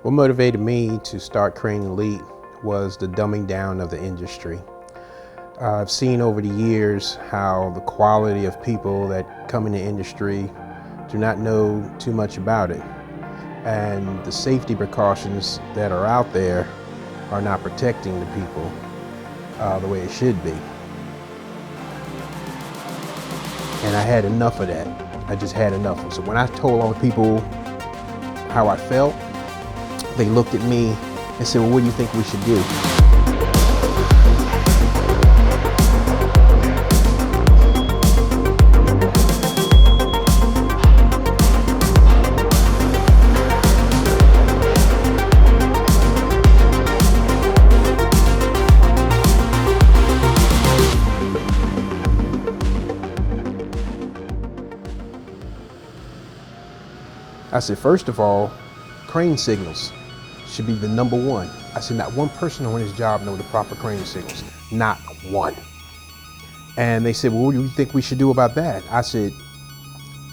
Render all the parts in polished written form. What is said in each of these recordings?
What motivated me to start Crane Elite was the dumbing down of the industry. I've seen over the years how the quality of people that come in the industry do not know too much about it. And the safety precautions that are out there are not protecting the people the way it should be. And I had enough of that. I just had enough. So when I told all the people how I felt, they looked at me and said, well, what do you think we should do? I said, first of all, crane signals should be the #1. I said, not one person on this job knows the proper crane signals, not one. And they said, well, what do you think we should do about that? I said,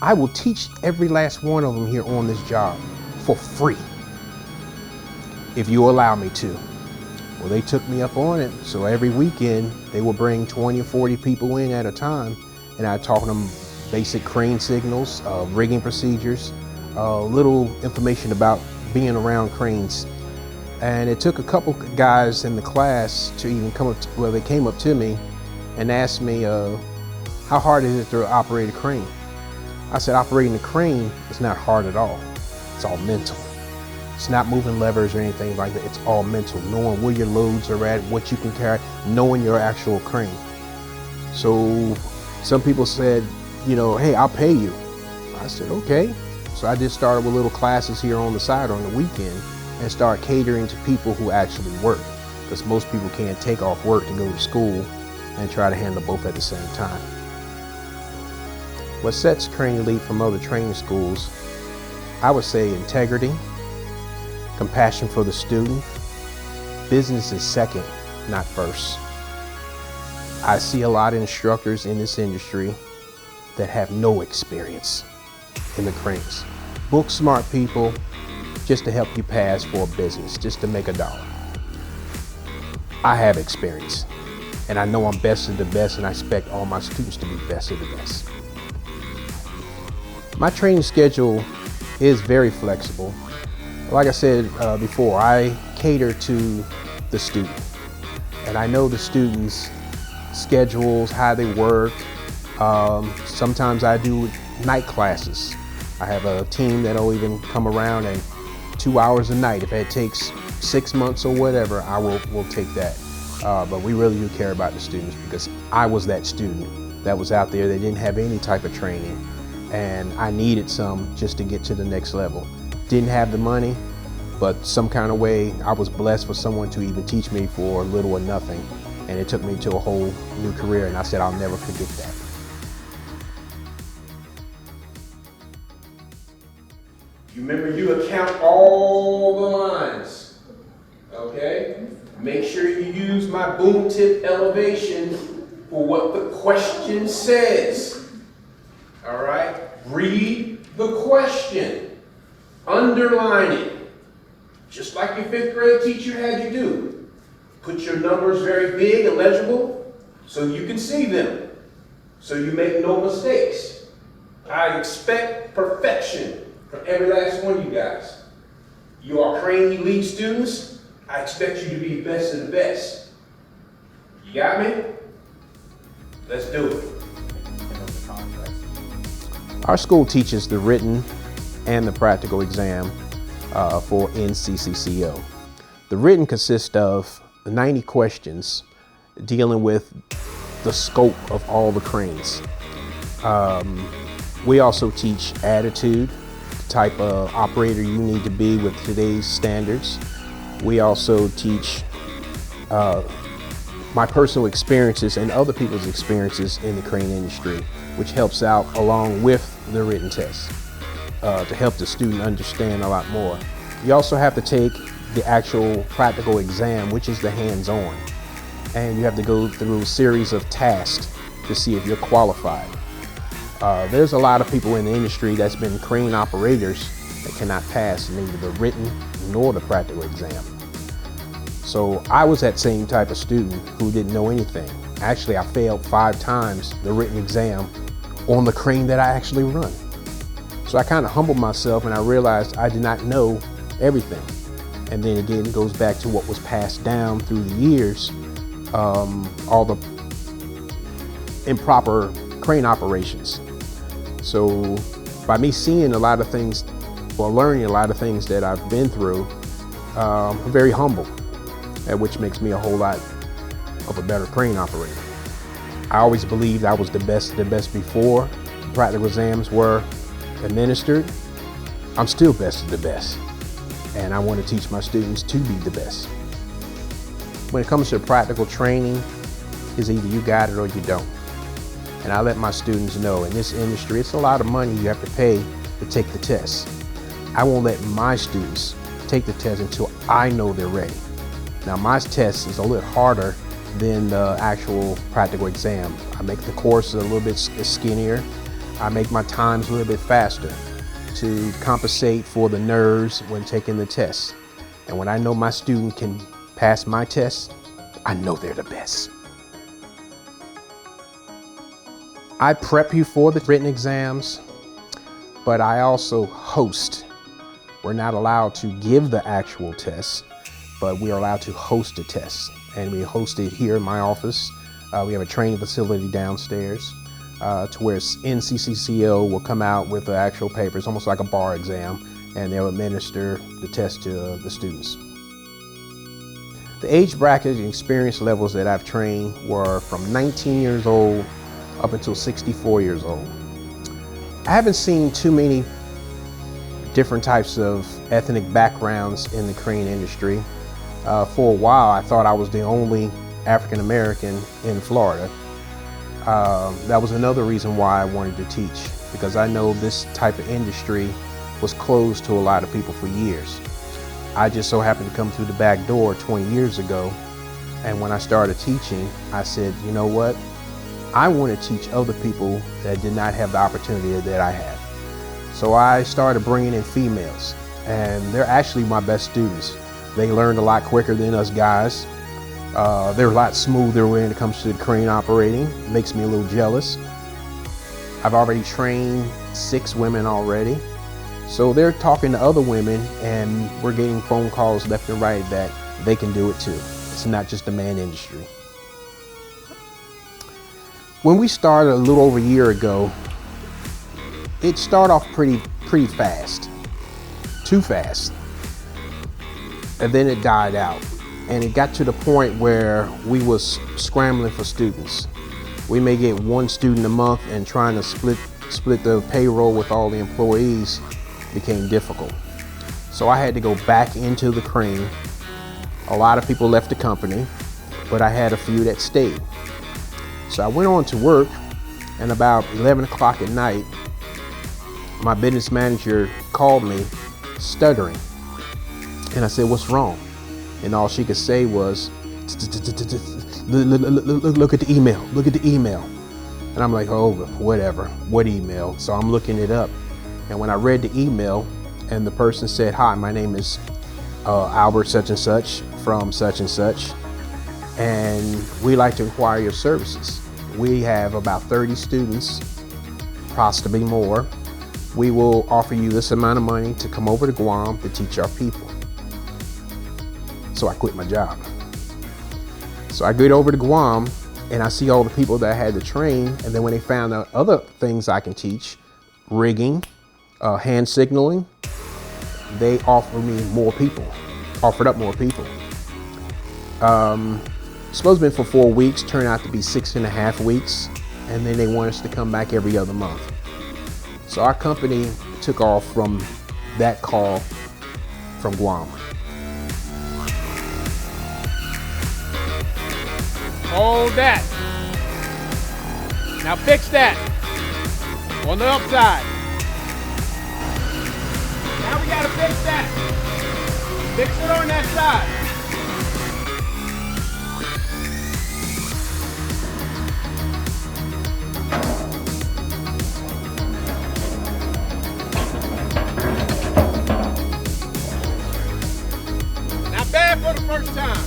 I will teach every last one of them here on this job for free, if you allow me to. Well, they took me up on it. So every weekend they would bring 20 or 40 people in at a time, and I taught them basic crane signals, rigging procedures, little information about being around cranes. And it took a couple guys in the class to even come up to, well, they came up to me and asked me, how hard is it to operate a crane? I said, operating a crane is not hard at all. It's all mental. It's not moving levers or anything like that. It's all mental, knowing where your loads are at, what you can carry, knowing your actual crane. So some people said, hey, I'll pay you. I said, okay. So I just started with little classes here on the side on the weekend and start catering to people who actually work, because most people can't take off work to go to school and try to handle both at the same time. What sets Crane Elite from other training schools, I would say integrity, compassion for the student. Business is second, not first. I see a lot of instructors in this industry that have no experience in the cranes. Book smart people just to help you pass for a business, just to make a dollar. I have experience, and I know I'm best of the best, and I expect all my students to be best of the best. My training schedule is very flexible. Like I said before, I cater to the student, and I know the students' schedules, how they work. Sometimes I do night classes. I have a team that'll even come around and 2 hours a night. If it takes 6 months or whatever, I will take that. But we really do care about the students, because I was that student that was out there that didn't have any type of training, and I needed some just to get to the next level. Didn't have the money, but some kind of way I was blessed for someone to even teach me for little or nothing, and it took me to a whole new career, and I said I'll never forget that. Remember, you account all the lines, okay? Make sure you use my boom tip elevation for what the question says, all right? Read the question, underline it, just like your 5th grade teacher had you do. Put your numbers very big and legible so you can see them, so you make no mistakes. I expect perfection from every last one of you guys. You are Crane Elite students. I expect you to be best of the best. You got me? Let's do it. Our school teaches the written and the practical exam for NCCCO. The written consists of 90 questions dealing with the scope of all the cranes. We also teach attitude, type of operator you need to be with today's standards. We also teach my personal experiences and other people's experiences in the crane industry, which helps out along with the written test to help the student understand a lot more. You also have to take the actual practical exam, which is the hands-on, and you have to go through a series of tasks to see if you're qualified. There's a lot of people in the industry that's been crane operators that cannot pass neither the written nor the practical exam. So I was that same type of student who didn't know anything. Actually, I failed 5 times the written exam on the crane that I actually run. So I kind of humbled myself and I realized I did not know everything. And then again, it goes back to what was passed down through the years, all the improper crane operations. So by me seeing a lot of things, or learning a lot of things that I've been through, I'm very humble, which makes me a whole lot of a better crane operator. I always believed I was the best before the practical exams were administered. I'm still best of the best, and I want to teach my students to be the best. When it comes to practical training, it's either you got it or you don't. And I let my students know in this industry, it's a lot of money you have to pay to take the test. I won't let my students take the test until I know they're ready. Now my test is a little harder than the actual practical exam. I make the course a little bit skinnier. I make my times a little bit faster to compensate for the nerves when taking the test. And when I know my student can pass my test, I know they're the best. I prep you for the written exams, but I also host. We're not allowed to give the actual test, but we are allowed to host a test. And we host it here in my office. We have a training facility downstairs to where NCCCO will come out with the actual papers, almost like a bar exam, and they'll administer the test to the students. The age bracket and experience levels that I've trained were from 19 years old up until 64 years old. I haven't seen too many different types of ethnic backgrounds in the crane industry. For a while, I thought I was the only African American in Florida. That was another reason why I wanted to teach, because I know this type of industry was closed to a lot of people for years. I just so happened to come through the back door 20 years ago, and when I started teaching, I said, you know what? I want to teach other people that did not have the opportunity that I had. So I started bringing in females, and they're actually my best students. They learned a lot quicker than us guys. They're a lot smoother when it comes to crane operating. It makes me a little jealous. I've already trained 6 women already. So they're talking to other women, and we're getting phone calls left and right that they can do it too. It's not just a man industry. When we started a little over a year ago, it started off pretty fast, too fast. And then it died out. And it got to the point where we was scrambling for students. We may get 1 student a month, and trying to split the payroll with all the employees became difficult. So I had to go back into the crane. A lot of people left the company, but I had a few that stayed. So I went on to work, and about 11 o'clock at night, my business manager called me stuttering. And I said, what's wrong? And all she could say was, look at the email, look at the email. And I'm like, oh, whatever, what email? So I'm looking it up. And when I read the email, and the person said, hi, my name is Albert such and such from such and such, and we'd like to inquire your services. We have about 30 students, possibly more. We will offer you this amount of money to come over to Guam to teach our people. So I quit my job. So I get over to Guam, and I see all the people that I had to train, and then when they found out other things I can teach, rigging, hand signaling, they offered me more people, offered up more people. Supposed to be for 4 weeks, turned out to be 6.5 weeks, and then they want us to come back every other month. So our company took off from that call from Guam. Hold that. Now fix that on the upside. Now we gotta fix that. Fix it on that side. first time.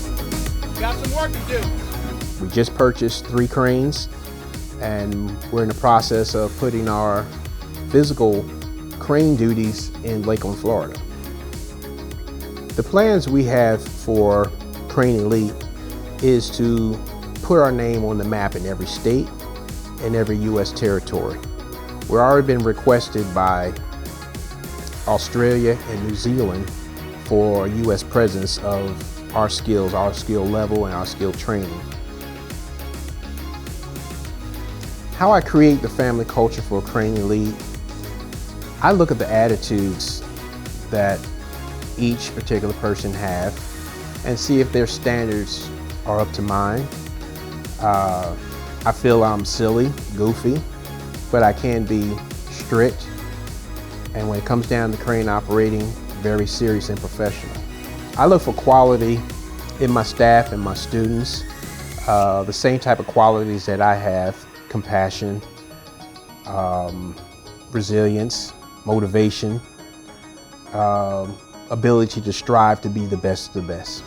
Got some work to do. We just purchased 3 cranes, and we're in the process of putting our physical crane duties in Lakeland, Florida. The plans we have for Crane Elite is to put our name on the map in every state and every U.S. territory. We've already been requested by Australia and New Zealand for U.S. presence of our skills, our skill level, and our skill training. How I create the family culture for Crane Elite, I look at the attitudes that each particular person have and see if their standards are up to mine. I feel I'm silly, goofy, but I can be strict. And when it comes down to crane operating, very serious and professional. I look for quality in my staff and my students, the same type of qualities that I have: compassion, resilience, motivation, ability to strive to be the best of the best.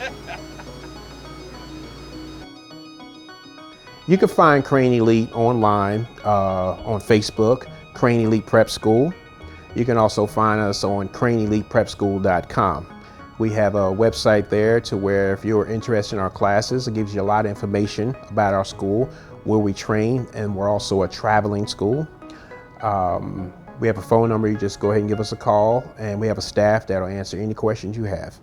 You can find Crane Elite online on Facebook, Crane Elite Prep School. You can also find us on craneeliteprepschool.com. We have a website there to where if you're interested in our classes, it gives you a lot of information about our school, where we train, and we're also a traveling school. We have a phone number. You just go ahead and give us a call, and we have a staff that'll answer any questions you have.